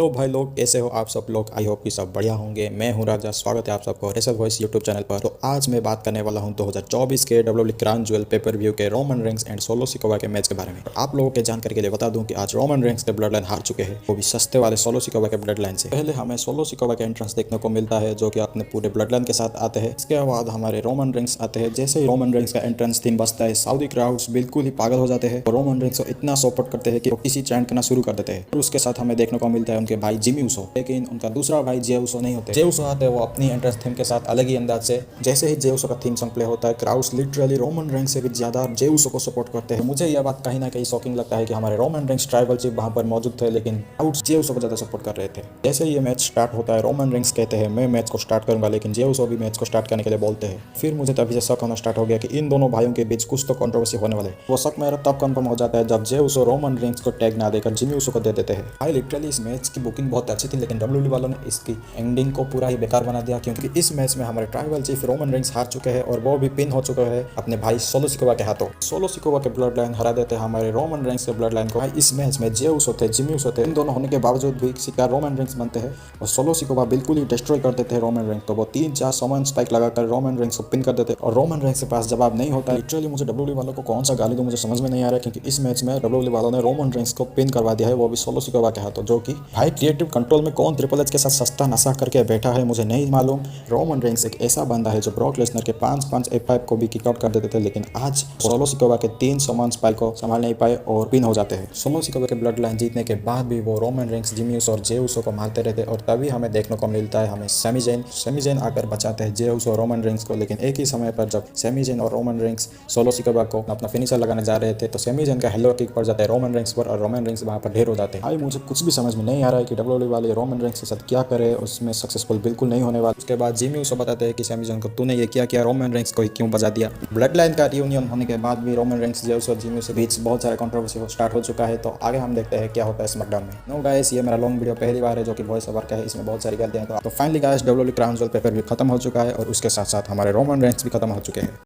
Hello भाई लोग, कैसे हो आप सब लोग। आई होप कि सब बढ़िया होंगे। मैं हूं राजा, स्वागत है आप सबको रेसल वॉइस यूट्यूब चैनल पर। तो आज मैं बात करने वाला हूं 2024 के WWE crown jewel pay per view के Roman Reigns and Solo Sikoa के मैच के बारे में। आप लोगों के जानकारी के लिए बता दूं कि आज रोमन रेंस के ब्लड लाइन हार चुके हैं, वो भी सस्ते वाले सोलो सिकोवा के ब्लड लाइन से। पहले हमें सोलो सिकोवा के एंट्रेंस देखने को मिलता है, जो कि अपने पूरे ब्लड लाइन के साथ आते हैं। इसके बाद हमारे रोमन रेंस आते हैं। जैसे ही रोमन रेंस का एंट्रेंस थीम बजता है, सऊदी क्राउड्स बिल्कुल ही पागल हो जाते हैं और रोमन रेंस को इतना सपोर्ट करते हैं कि वो किसी चैंट करना शुरू कर देते हैं। और उसके साथ हमें देखने को मिलता है उनके भाई जिमी उसो, लेकिन उनका दूसरा भाई जे उसो नहीं होते। जे उसो आते हैं वो अपनी एंट्रेंस थीम के साथ अलग ही अंदाज से। जैसे ही जे उसो का थीम सॉन्ग प्ले होता है, क्राउड्स लिटरली रोमन रेंस से भी ज्यादा जे उसो को सपोर्ट करते हैं। मुझे यह बात कहीं ना कहीं शॉकिंग लगता है कि हमारे रोमन रेंस ट्राइबल चीफ वहां पर मौजूद थे, लेकिन क्राउड्स जे उसो को ज्यादा सपोर्ट कर रहे थे। जैसे ही ये मैच स्टार्ट होता है, रोमन रेंस कहते हैं मैं मैच को स्टार्ट करूंगा, लेकिन जे उसो भी मैच को स्टार्ट करने के लिए बोलते हैं। फिर मुझे तभी से शक होना स्टार्ट हो गया कि इन दोनों भाइयों के बीच कुछ तो कंट्रोवर्सी होने वाले। वो शक मेरा तब कंफर्म हो जाता है जब जे उसो रोमन रेंस को टैग ना देकर जिमी उसो को दे देते हैं। भाई लिटरली इस मैच की बुकिंग बहुत अच्छी थी, लेकिन WWE वालों ने इसकी एंडिंग को पूरा ही बेकार बना दिया, क्योंकि इस मैच में हमारे ट्राइबल चीफ रोमन रेंस हार चुके हैं और वो भी पिन हो चुके हैं अपने भाई सोलो सिकोवा के हाथों। सोलो सिकोवा के ब्लड लाइन हरा देते हैं हमारे रोमन रेंस के ब्लड लाइन को। भाई इस मैच में जे उसो थे, जिमी उसो थे, इन दोनों होने के बावजूद भी शिकार रोमन रेंस बनते हैं और सोलो सिकोवा बिल्कुल ही डिस्ट्रॉय कर देते हैं रोमन रेंस। तो वो 3-4 समान स्पाइक लगाकर रोमन रेंस को पिन कर देते हैं और रोमन रेंस के पास जवाब नहीं होता। लिटरली मुझे WWE वालों को कौन सा गाली दूं मुझे समझ में नहीं आ रहा है, क्योंकि इस मैच में WWE वालों ने रोमन रेंस को पिन करवा दिया है, वो भी सोलो सिकोवा के हाथों। जो कि भाई क्रिएटिव कंट्रोल में कौन ट्रिपल एच के साथ सस्ता नशा करके बैठा है मुझे नहीं मालूम। रोमन रेंस एक ऐसा बंदा है जो ब्रॉक लेसनर के 5-5 F5 को भी किक आउट कर देते थे, लेकिन आज सोलो सिकोवा के 3 समान स्पाइक को संभाल नहीं पाए और पिन हो जाते हैं। सोलो सिकोवा के ब्लड लाइन जीतने के बाद भी वो रोमन रेंस, जिमी उसो और जे उसो को मारते रहते और तभी हमें देखने को मिलता है हमें सैमी ज़ेन आकर बचाते हैं जे उसो और रोमन रेंस को। लेकिन एक ही समय पर जब सैमी ज़ेन और रोमन रेंस सोलो सिकोवा को अपना फिनिशर लगाने जा रहे थे, तो सैमी ज़ेन का हेलो किक पड़ जाता है रोमन रेंस पर और रोमन रेंस वहां पर ढेर हो जाते हैं। भाई मुझे कुछ भी समझ में नहीं आ रहा है कि WWE वाले रोमन रेंस के साथ क्या करे, उसमें सक्सेसफुल बिल्कुल नहीं होने वाला। उसके बाद जिमी उसो बताते हैं कि सैमी ज़ेन को तूने ये क्या रोमन रेंस को क्यों बजा दिया। ब्लड लाइन का रियूनियन होने के बाद भी रोमन रेंस, जे उसो और जिमी उसो बीच बहुत सारे कंट्रोवर्सी स्टार्ट हो चुका है। तो आगे हम देखते हैं क्या होता है स्मैकडाउन में। नो गाइस, ये मेरा लॉन्ग वीडियो पहली बार है जो कि वॉइस ओवर का है, इसमें बहुत सारी गलतियां। तो finally guys WWE crown jewel paper भी खत्म हो चुका है और उसके साथ साथ हमारे रोमन रेंस भी खत्म हो चुके हैं।